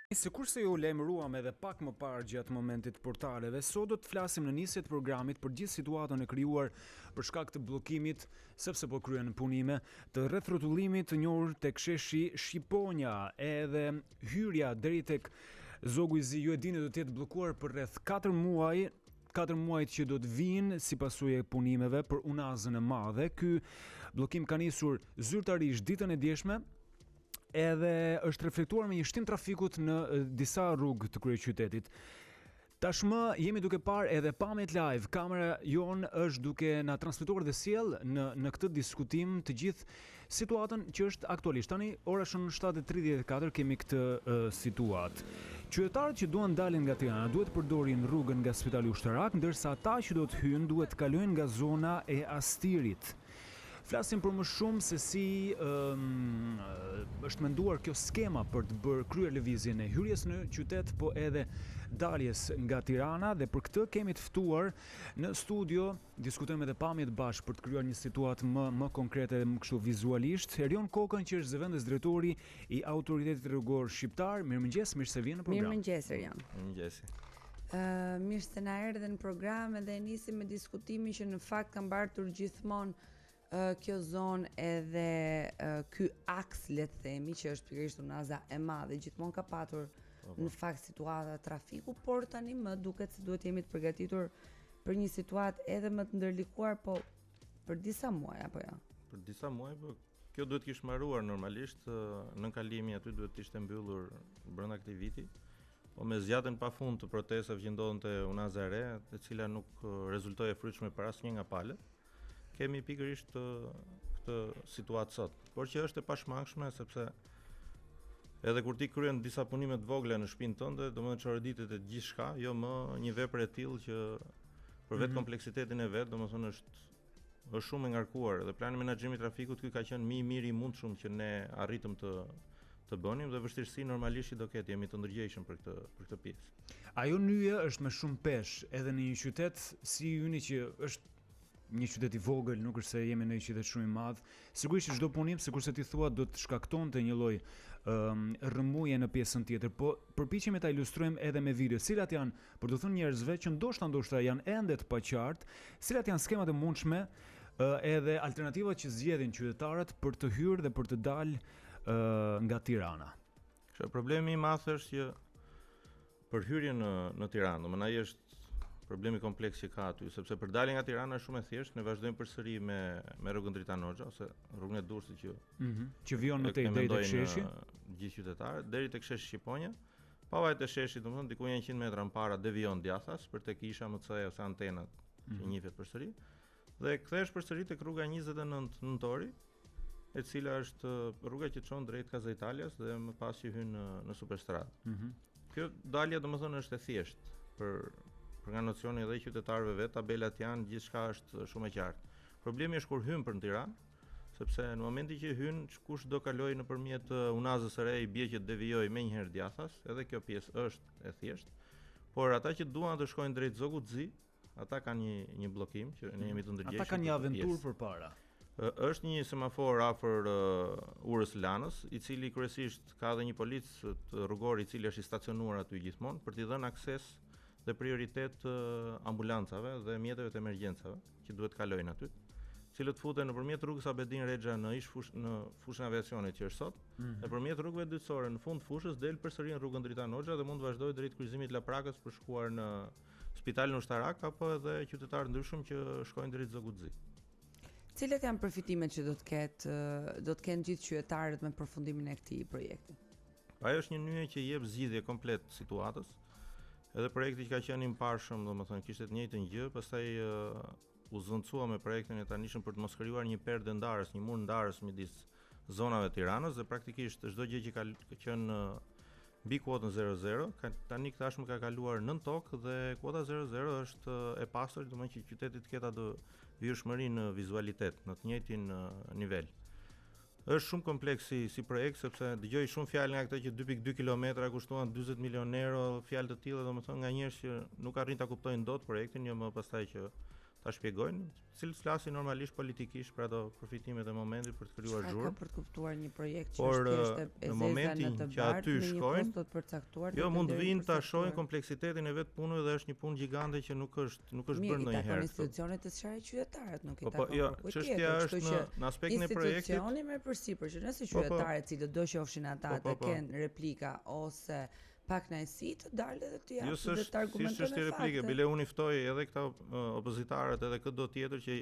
Sikurse ju lajmëruam edhe pak më parë gjatë momentit të portaleve, sot do të flasim në nisje të programit për gjithë situatën e krijuar për shkak të bllokimit, sepse po kryen punime, të rrethrotullimit të njohur tek sheshi Shqiponja, edhe hyrja deri tek Zogu i Zi, ju e dini, do të jetë bllokuar për rreth 4 muajt që do të vinë si pasojë e punimeve për unazën e madhe. Ky bllokim ka nisur zyrtarisht ditën e djeshme, edhe është reflektuar me një shtim trafikut në disa rrugë të kryeqytetit. Tashmë jemi duke parë edhe pamjet live, kamera jon është duke na transmetuar dhe sjell në këtë diskutim të gjithë situatën që është aktualisht. Tani ora është 7:34, kemi këtë situatë. Qytetarët që duan dalin nga Tirana duhet të përdorin rrugën nga Spitali Ushtarak, ndërsa ata që do të hyjnë duhet të kalojnë nga zona e Astirit. Flasim për më shumë se si është menduar kjo skema për të bërë kryer lëvizjen e hyrjes në qytet, po edhe daljes nga Tirana, dhe për këtë kemi të ftuar në studio, diskutojmë edhe pamjet bashkë për të krijuar një situatë më konkrete, më kështu vizualisht. Erion Kokën, që është zëvendës drejtori i Autoritetit Rrugor Shqiptar. Mirëmëngjes, mirë se vjen në program. Mirëmëngjes, Erion. Mirëmëngjes. Mirë se na erdhe në program, edhe nisim me diskutimin që në fakt ka mbartur gjithmonë kjo zonë edhe ky aks, le të themi, që është pikërisht unaza e madhe, gjithmonë ka patur në fakt situata trafiku, por tani më duket se duhet jemi të përgatitur për një situatë edhe më të ndërlikuar, po për disa muaj apo jo? Për disa muaj, po kjo duhet kishte mbaruar normalisht, nën kalimi aty duhet të ishte mbyllur brenda këtij viti. Po me zgjatjen pafund të protestave që ndodhen te unaza e re, e cila nuk rezultoi e frytshme për asnjë nga palët, kemi pikërisht këtë situatë sot, por që është e pashmangshme, sepse edhe kur ti kryen disa punime të vogla në shtëpinë tënde, domethënë çoreditet e gjithçka, jo më një vepër e tillë që për vetë kompleksitetin e vet, domethënë është shumë e ngarkuar, dhe plani menaxhimit trafikut ky ka qenë më i miri i mundshëm që ne arritëm të bënim, dhe vështirësi normalisht do ketë, jemi të ndërgjegjshëm për këtë pjesë. Ajo nyje është me shumë peshë edhe në një qytet si yni që është një qytet i vogël, nuk është se jemi në një qytet shumë i madh. Sigurisht që çdo punim, sikurse ti thua, do të shkaktonte një lloj rrëmuje në pjesën tjetër, po përpiqemi ta ilustrojmë edhe me video, cilat janë, për të thënë njerëzve që ndoshta janë ende të paqartë, cilat janë skemat e mundshme edhe alternativat që zgjedhin qytetarët për të hyrë dhe për të dalë nga Tirana. Problemi i madh është që për hyrjen në Tiranë, domethënë ai është problemi kompleks që ka aty, sepse për dalje nga Tirana është shumë e thjeshtë, ne vazhdojmë përsëri me rrugën Dritan Hoxha ose rrugën e Durrësit që vijon më tej deri tek sheshi, gjithë qytetarët deri tek sheshi Shqiponja, pa vajtë të sheshit, domethënë diku 100 metra më para devijon djathtas për tek isha MC ose antenat që njihet përsëri, dhe kthehesh përsëri tek rruga 29 Nëntori, e cila është rruga që çon drejt Kaza Italias dhe më pas që hyn në Superstradë. Kjo dalje domethënë është e thjeshtë për nga nocioni edhe i qytetarëve vet, tabelat janë, gjithçka është shumë e qartë. Problemi është kur hyn për në Tiranë, sepse në momentin që hyn, kush do kaloj nëpërmjet unazës së re, i bie që devijoj menjëherë djathtas, edhe kjo pjesë është e thjeshtë. Por ata që duan të shkojnë drejt Zogut të Zi, ata kanë një bllokim që ne jemi të ndërgjegjshëm. Ata kanë një aventurë përpara. Është një semafor afër urës Lanës, i cili kryesisht ka edhe një polic rrugor i cili është i stacionuar aty gjithmonë për t'i dhënë akses dhe prioritet ambulancave dhe mjeteve të emergjencave që duhet kalojnë aty, cilët futen nëpërmjet rrugës Abedin Rexha në fushën e aviacionit që është sot, nëpërmjet rrugëve dytësore në fund fushës del përsëri në rrugën Dritan Hoxha dhe mund të vazhdojë drejt kryqëzimit Laprakës për shkuar në Spitalin Ushtarak apo edhe qytetarë ndryshëm që shkojnë drejt Zogut të Zi. Cilat janë përfitimet që do të kenë gjithë qytetarët me përfundimin e këtij projekti? Ajo është një nyje që jep zgjidhje komplet situatës. Edhe projekti që ka qenë i mparshëm, domethënë kishte të njëjtën gjë, pastaj u zvendësua me projektin e tanishëm për të mos krijuar një perdë ndarës, një mur ndarës midis zonave të Tiranës, dhe praktikisht çdo gjë që ka qenë mbi kuotën 00, tani tashmë ka kaluar nën tokë dhe kuota 00 është e pastër, domethënë që qyteti të ketë atë vijshmëri në vizualitet, në të njëjtin nivel. Është shumë kompleks si projekt, sepse dëgjoj shumë fjalë nga këto që 2.2 kilometra kushtuan 40 milion euro, fjalë të tilla, domethënë nga njerëz që nuk arrin ta kuptojnë dot projektin, jo më pastaj që ta shpjegojnë, cilët flasin normalisht politikisht për ato përfitimet e momentit për të krijuar Ka zhurmë. për të kuptuar një projekt që Por, është thjesht e në zeza momentin në të që aty bardhë me një shkojnë, post të përcaktuar. Jo, të mund të deri vinë ta përcaktuar. shohin kompleksitetin e vet punës dhe është një punë gjigante që nuk është bërë Mirë, i takon ndonjëherë. institucionet të sqarë qytetarët, nuk i Po, takon jo, kërkujt çështja tjetër, është kështu që në aspektin e projektit. institucioni merr përsipër që nëse Po, po. qytetarët cilët do qofshin ata Po, po, të po. kenë replika ose pak kënaqësi të dalë dhe të Jo japë dhe të argumentojnë s'është me replike, fakte. bile unë i ftoj edhe këta opozitarët edhe këdo tjetër që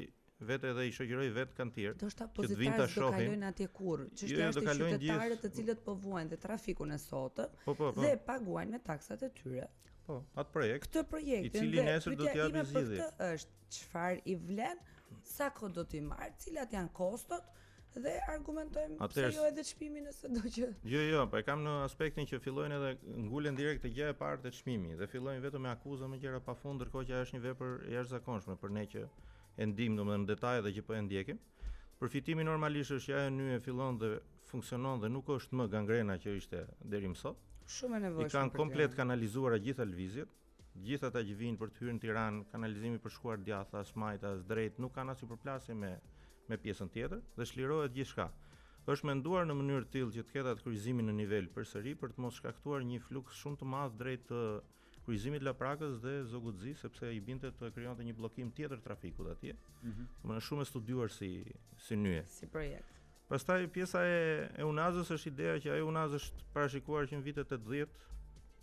vetë edhe i shoqëroj vetë kanë tjerë. Do shta që të vinë ta pozitarët do shohin. kalojnë atje kurrë. Jo, Çështja do është e kalojnë qytetarët të gjithë. cilët po vuajnë dhe trafikun e sotëm Po. dhe paguajnë me taksat e tyre. Po, atë projekt. Këtë projektin I cili dhe nesër do pyetja t'japi ime për zgjidhje. këtë është çfarë i vlen, sa kohë do t'i marr, cilat janë kostot dhe argumentojmë pse Atëherë, jo edhe çmimi nëse do që Jo, po e kam në aspektin që fillojnë edhe ngulen direkt te gjëja e parë te çmimi dhe fillojnë vetëm me akuzë me gjëra pafund, ndërkohë që ajo është një vepër jashtëzakonshme për ne që e ndim domethënë në detaj dhe që po e ndjekim. Përfitimi normalisht është që ajo nyje fillon dhe funksionon dhe nuk është më gangrena që ishte deri më sot. shumë e I nevojshme. kanë për komplet t'janë. kanalizuara gjitha lëvizjet. Gjithë ata që vinë për të hyrë në Tiranë, kanalizimi për shkuar djatha, smajta, drejt, nuk kanë asnjë përplasje me pjesën tjetër dhe shlirohet gjithçka. Është menduar në mënyrë të tillë që të ketë atë kryqëzimin në nivel përsëri për të mos shkaktuar një fluks shumë të madh drejt kryqëzimit Laprakës dhe Zoguzi, sepse i binte të krijonte një bllokim tjetër trafikut atje. Domethënë shumë e studiuar si nyje. Si projekt. Pastaj pjesa e Unazës është ideja që ajo Unazë është parashikuar që në vitet 80,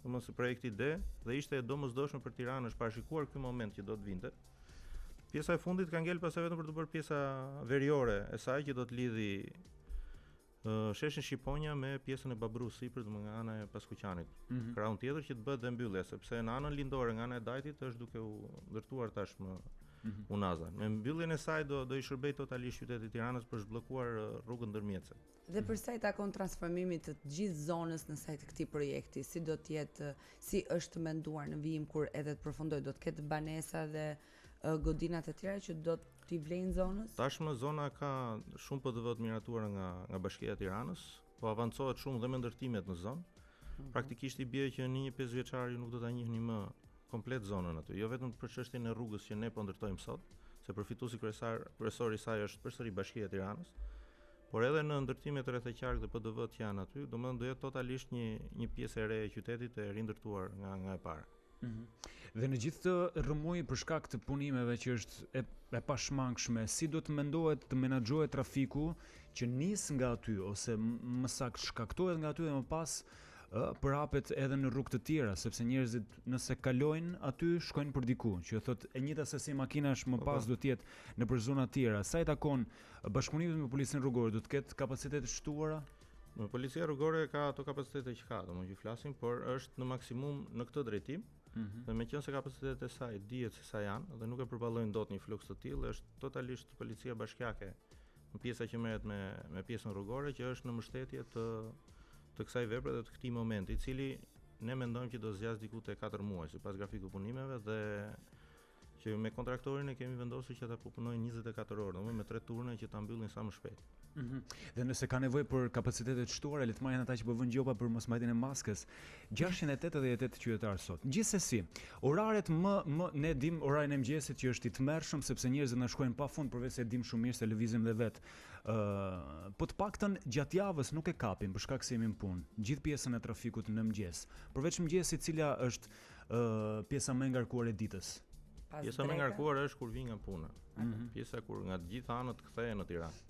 domethënë si projekt ide dhe ishte e domosdoshme për Tiranë, është parashikuar ky moment që do të vinte. Pjesa e fundit ka ngel pastaj vetëm për të bërë pjesa veriore e saj që do të lidhi sheshin Shqiponja me pjesën e Babrus sipër, domethënë nga ana e Paskuqanit. Krahun tjetër që të bëhet dhe mbyllje, sepse në anën lindore nga ana e Dajtit është duke u ndërtuar tashmë Unaza. Me mbylljen e saj do i shërbej totalisht qytetit Tiranës për zhbllokuar rrugën ndërmjetëse. Dhe për sa i takon transformimit të gjithë zonës në sajt të këtij projekti, si do të jetë, si është menduar në vijim kur edhe të përfundoj, do të ketë banesa dhe godinat e tjera që do t'i vlejnë zonës? Tashmë zona ka shumë PDV të miratuar nga Bashkia e Tiranës, po avancohet shumë dhe me ndërtimet në zonë. Praktikisht i bie që në një 5 vjeçar ju nuk do ta njihni më komplet zonën aty, jo vetëm për çështjen e rrugës që ne po ndërtojmë sot, se përfituesi kryesor i saj është përsëri Bashkia e Tiranës, por edhe në ndërtimet rreth e qark dhe PDV që janë aty, domethënë do jetë totalisht një pjesë e re e qytetit e rindërtuar nga e para. Dhe në gjithë të rrëmuj për shkak të punimeve që është e pashmangshme, si do të mendohet të menaxhohet trafiku që nis nga aty ose më saktë shkaktohet nga aty dhe më pas përhapet edhe në rrugë të tjera, sepse njerëzit nëse kalojnë aty shkojnë për diku, që thotë e njëjta sasi makinash më pas do të jetë në për zona të tjera. Sa i takon bashkëpunimit me policinë rrugore, do të ketë kapacitete të shtuara? Policia rrugore ka ato kapacitete që ka, domethënë që flasim, por është në maksimum në këtë drejtim. Dhe meqense kapacitetet e saj dihet se sa janë dhe nuk e përballojnë dot një fluks të tillë, është totalisht policia bashkiake në pjesa që merret me pjesën rrugore, që është në mbështetje të kësaj vepre dhe të këtij momenti, i cili ne mendojmë që do zgjas diku te 4 muaj sipas grafikut punimeve dhe që me kontraktorin e kemi vendosur që ata po punojnë 24 orë, domethënë me 3 turne që ta mbyllin sa më shpejt. Dhe nëse ka nevojë për kapacitete të shtuara, le të marrin ata që po vënë gjopa për mosmbajtjen e maskës. 688 qytetarë sot. Gjithsesi, oraret ne dim orarin e mëngjesit që është i tmerrshëm sepse njerëzit na shkojnë pafund përveç se dim shumë mirë se lëvizim dhe vet. Po të paktën gjatë javës nuk e kapim për shkak se jemi në punë. Gjithë pjesën e trafikut në mëngjes. Përveç mëngjesit, cila është pjesa më e ngarkuar e ditës? Pjesa më e ngarkuar është kur vi nga puna. Pjesa kur nga të gjitha anët kthehen në Tiranë.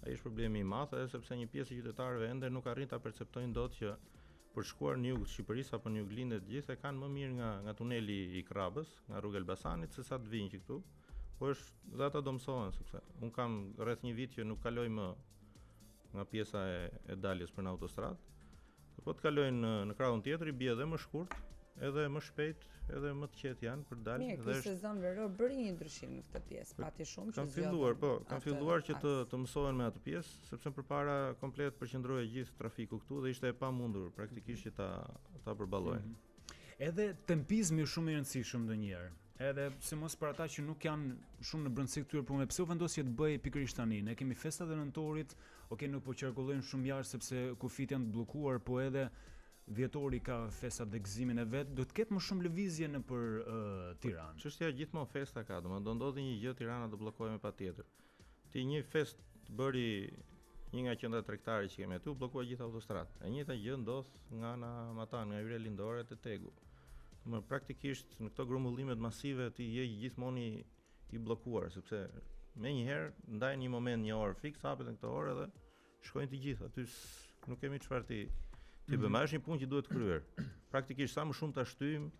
Ai është problemi i madh, edhe sepse një pjesë e qytetarëve ende nuk arrin ta perceptojnë dot që për shkuar në jug të Shqipërisë apo në juglindje të gjithë e kanë më mirë nga tuneli i Krabës, nga rruga Elbasanit, se sa të vinë që këtu. Po është dhe ata do mësohen, sepse un kam rreth një vit që nuk kaloj më nga pjesa e daljes për në autostradë. Po të kalojnë në krahun tjetër, i bie edhe më shkurt, edhe më shpejt, edhe më të qetë janë për dalë. Mirë, ky sezon veror bëri një ndryshim në këtë pjesë, pati shumë që kanë filluar që të mësohen me atë pjesë, sepse përpara komplet përqendrohej gjithë trafiku këtu dhe ishte e pamundur praktikisht që ta përballojnë. Edhe tempizmi është shumë i rëndësishëm ndonjëherë. Edhe sidomos për ata që nuk janë shumë në brendësi këtyre punëve, pse u vendosi të bëj pikërisht tani? Ne kemi festat e nëntorit, nuk po qarkullojmë shumë jashtë sepse kufit janë të bllokuar, po edhe dhjetori ka festa dhe gëzimin e vet, do të ketë më shumë lëvizje në për Tiranë. Çështja gjithmonë festa ka, do ndodhi një gjë Tirana do bllokohej me patjetër. Ti një fest të bëri një nga qendrat tregtare që kemi aty, bllokoi gjithë autostradë. E njëjta gjë ndodh nga ana Matan, nga Hyre Lindore te Tegu. Më praktikisht në këto grumbullimet masive ti je gjithmonë i bllokuar, sepse me njëherë ndajnë një moment, një orë fiks, hapet në këtë orë dhe shkojnë të gjithë. Aty nuk kemi çfarë ti bëjmë, është një punë që duhet kryer. Praktikisht sa më shumë ta shtyjmë,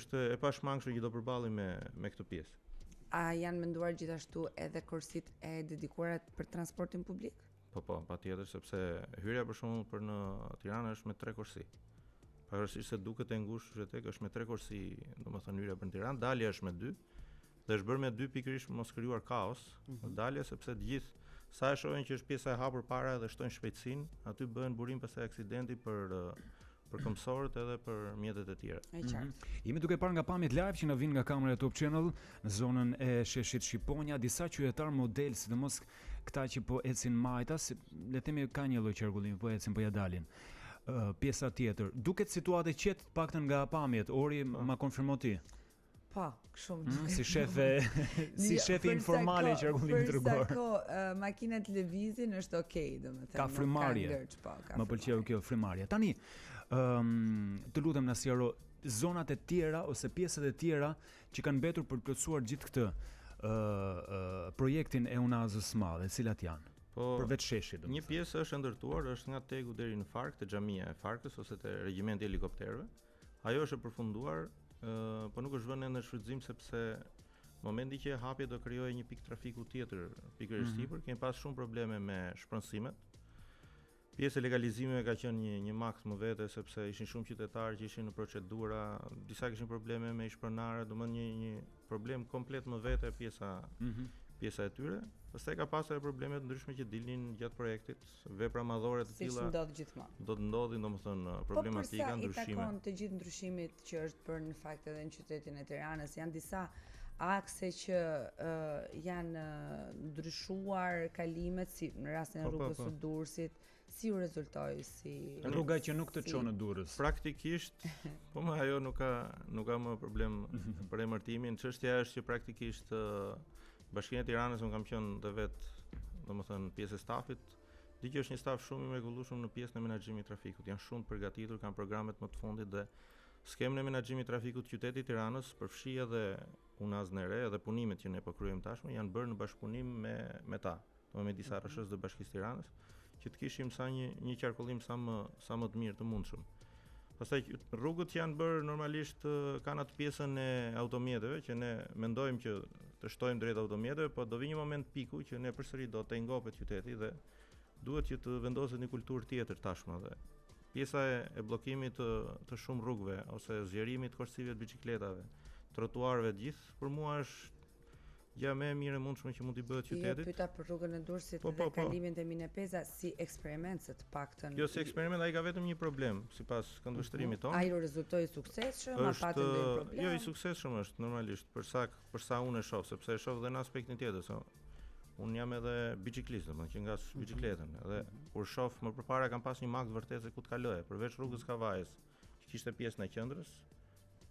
është e pashmangshme që do përballemi me këtë pjesë. A janë menduar gjithashtu edhe korsit e dedikuara për transportin publik? Po, patjetër, sepse hyrja për shembull për në Tiranë është me 3 korsi. Pavarësisht se duket e ngushtë tek është me 3 korsi, domethënë hyrja për në Tiranë, dalja është me 2. Dhe është bërë me 2 pikërisht mos krijuar kaos në dalje, sepse të gjithë sa e shohin që është pjesa e hapur para dhe shtojnë shpejtësinë, aty bëhen burim pastaj aksidenti për këmbësorët edhe për mjetet e tjera. E qartë. Jemi duke parë nga pamjet live që na vijnë nga kamera e Top Channel në zonën e sheshit Shqiponja, disa qytetar model, sidomos këta që po ecin majta, le të themi ka një lloj qarkullimi, po ecin, po ja dalin. Pjesa tjetër, duket situatë e qetë paktën nga pamjet, Ori ma konfirmo ti. Po, shumë. Si shefi informale i qarkullimit rrugor. Për sa kohë makinat lëvizin është okay, domethënë. Ka frymarrje. Më pëlqeu kjo frymarrje. Tani, të lutem na sqaro zonat e tjera ose pjesët e tjera që kanë mbetur për të plotësuar gjithë këtë projektin e Unazës së Madhe, cilat janë? Po, përveç sheshit. Një pjesë është ndërtuar, është nga Tegu deri në Fark, te xhamia e Farkës ose te regjimenti i helikopterëve. Ajo është e përfunduar, po nuk është vënë në shfrytëzim sepse momenti që e hapje do krijojë një pikë trafiku tjetër, pikërisht sipër, kemi pas shumë probleme me shpronësimet. Pjesë e legalizimeve ka qenë një makt më vete sepse ishin shumë qytetarë që ishin në procedura, disa kishin probleme me ishpronare, domethënë një problem komplet më vete pjesa e tyre. Pastaj ka pasur probleme të ndryshme që dilnin gjatë projektit, vepra madhore të tilla. Si ndodh gjithmonë. Do të ndodhin domethënë problematika, ndryshime. Po i takon të gjithë ndryshimit që është bërë në fakt edhe në qytetin e Tiranës, janë disa akse që janë ndryshuar kalimet, si në rastin e rrugës së Durrësit, si u rezultoi, si rruga që nuk të çon në Durrës. Praktikisht, po më ajo nuk ka më problem për emërtimin. Çështja është që praktikisht Bashkia e Tiranës, unë kam qenë dhe vetë, domethënë pjesë e stafit, di që është një staf shumë i mrekullueshëm në pjesën e menaxhimit të trafikut. Janë shumë të përgatitur, kanë programet më të fundit dhe skemën e menaxhimit të trafikut të qytetit Tiranës përfshi edhe Unazën e Re, edhe punimet që ne po kryejmë tashmë janë bërë në bashkëpunim me ta, me disa RSH të Bashkisë Tiranës, që të kishim sa një qarkullim sa më të mirë të mundshëm. Pastaj rrugët janë bërë normalisht kanë atë pjesën e automjeteve që ne mendojmë që të shtojmë drejt automjeteve, po do vi një moment piku që ne përsëri do të ngopet qyteti dhe duhet që të vendoset një kulturë tjetër tashmë dhe pjesa e bllokimit të shumë rrugëve ose zgjerimit korsive të biçikletave, trotuarëve të gjithë, për mua është gjë më e mirë e mundshme që mund t'i bëhet qytetit. Jo, pyeta për rrugën e Durrësit dhe kalimin te Minepeza si eksperiment se të paktën. Jo, si eksperiment, ai ka vetëm një problem sipas këndvështrimit tonë. Ai u rezultoi suksesshëm, apo patën ndonjë problem? Jo, i suksesshëm është normalisht, për sa unë e shoh, sepse e shoh edhe në aspektin tjetër, se unë jam edhe biçiklist, domethënë që ngas biçikletën, edhe kur shoh më përpara kam pas një makt vërtet se ku të kaloje, përveç rrugës Kavajës, që kishte pjesën e qendrës.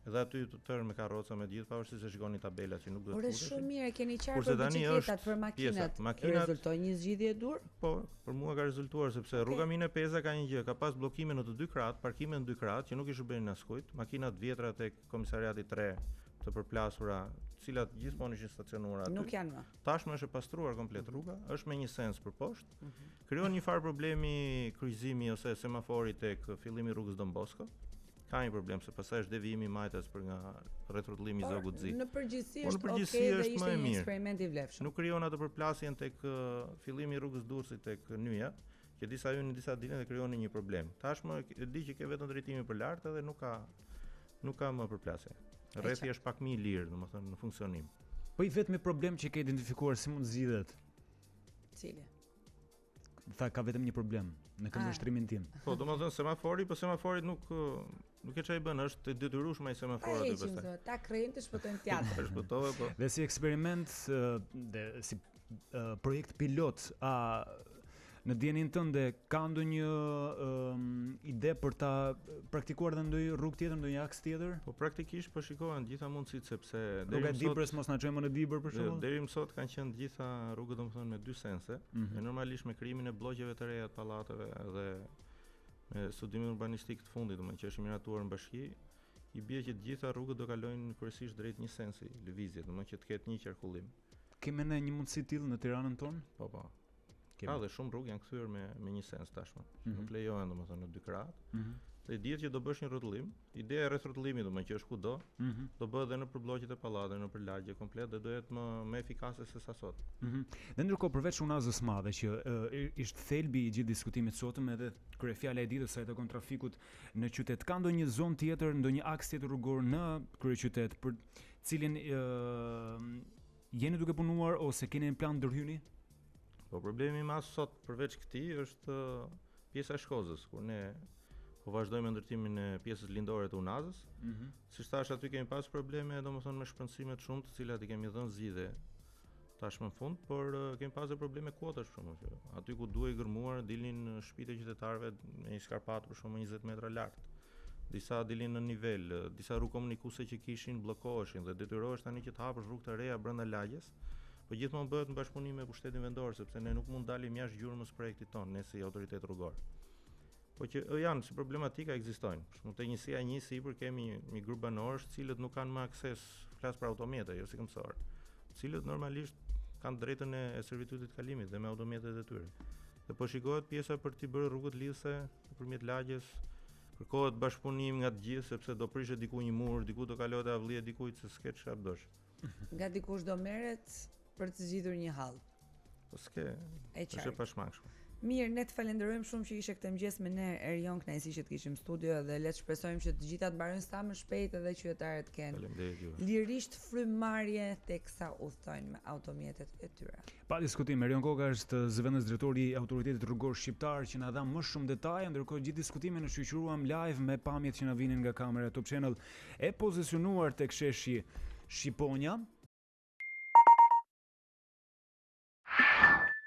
Edhe aty të tërë me karroca me gjithë, pavarësisht se shikoni tabelat që nuk duhet të futesh. Por është shumë mirë, keni qartë për biçikletat, për makinat. Rezultoi një zgjidhje e dur? Po, për mua ka rezultuar sepse rruga Minepeza ka një gjë, ka pas bllokime në të dy krahët, parkime në dy krahët që nuk i shërbenin askujt, makinat vjetra tek komisariati 3 të përplasura, të cilat gjithmonë ishin stacionuar aty. Nuk janë më. Tashmë është e pastruar komplet rruga, është me një sens për poshtë. Krijon një farë problemi kryqëzimi ose semafori tek fillimi i rrugës Don Bosco. Ka një problem se pastaj është devijimi i majtas për nga rrethrotëllimi i Zogut Zi. Në përgjithësi është më e mirë. Eksperiment i vlefshëm. Nuk krijon atë përplasjen tek fillimi i rrugës Durrësit tek Nyja, që disa hyn në disa dilën dhe krijonin një problem. Tashmë e di që ke vetëm drejtimin për lart edhe nuk ka më përplasje. Rrethi është pak më i lirë, domethënë në funksionim. Po i vetmi problem që ke identifikuar si mund zgjidhet? Cili? Tha ka vetëm një problem në këndvështrimin tim. Po, domethënë semafori, po semafori nuk e çaj bën, është detyrueshëm ai semafori aty pastaj. Ta krejnë të shpëtojnë teatrin. Shpëtove po. Dhe si eksperiment dhe si projekt pilot, a Në dijenin tënde ka ndonjë ide për ta praktikuar edhe ndonjë rrugë tjetër, ndonjë aks tjetër? Po praktikisht po shikohen gjitha mundësitë sepse Rruga e Dibrës mos na çojmë në Dibër për shembull. deri më sot kanë qenë gjitha rrugët domethënë me dy sense, e normalisht me krijimin e bllokeve të reja të pallateve dhe me studimin urbanistik të fundit, domethënë që është miratuar në bashki, i bie që të gjitha rrugët do kalojnë kryesisht drejt një sensi lëvizje, domethënë që të ketë një qarkullim. Kemë ne një mundësi tillë në Tiranën tonë? Po. Ka dhe shumë rrugë janë kthyer me një sens tashmë. Nuk lejohen domethënë në dy krahat. Dhe dihet që do bësh një rrotullim. Ideja e rreth rrotullimit domethënë që është kudo, do bëhet edhe në përbllokjet e pallateve, në lagje komplet dhe do jetë më efikase se sa sot. Dhe ndërkohë përveç unazës madhe që ishte thelbi i gjithë diskutimit sotëm edhe kryefjala e ditës sa i takon trafikut në qytet, ka ndonjë zonë tjetër, ndonjë aks tjetër rrugor në kryeqytet për cilin jeni duke punuar ose keni në plan ndërhyni? Po problemi më as sot përveç këtij është pjesa e Shkozës, kur ne po vazhdojmë ndërtimin e pjesës lindore të Unazës. Siç thash, aty kemi pas probleme domethënë me shpërndësime të shumta, të cilat i kemi dhënë zgjidhje tashmë në fund, por kemi pasur probleme kuotash për shembull. Aty ku duhej gërmuar dilnin shtëpitë e qytetarëve me një skarpat për shembull 20 metra lart. Disa dilin në nivel, disa rrugë komunikuese që kishin bllokoheshin dhe detyrohesh tani që të hapësh rrugë të reja brenda lagjes. Po gjithmonë bëhet në bashkëpunim me pushtetin vendor, sepse ne nuk mund dalim jashtë gjurmës projektit ton, ne si autoritet rrugor. Po që janë si problematika ekzistojnë. Për shembull te njësia 1 sipër kemi një grup banorësh të cilët nuk kanë më akses, flas për automjete, jo si këmbësor, të cilët normalisht kanë drejtën e servitutit kalimit dhe me automjetet e tyre. Dhe po shikohet pjesa për t'i bërë rrugët lidhëse nëpërmjet lagjes. Kërkohet bashkëpunim nga të gjithë sepse do prishet diku një mur, diku do kalohet avllia dikujt se s'ke çfarë bësh. Nga dikush do merret për të zgjidhur një hall. Po s'ke, është e pashmangshme. Mirë, ne të falenderojmë shumë që ishe këtë mëngjes me ne, Erion, kënaqësi që të kishim studio dhe le të shpresojmë që të gjitha të mbarojnë sa më shpejt edhe qytetarët kenë lirisht frymëmarrje teksa udhtojnë me automjetet e tyre. Pa diskutim, Erion Koka është zëvendës drejtori i Autoritetit Rrugor Shqiptar që na dha më shumë detaje, ndërkohë gjithë diskutimin e shoqëruam live me pamjet që na vinin nga kamera Top Channel e pozicionuar tek sheshi Shqiponia.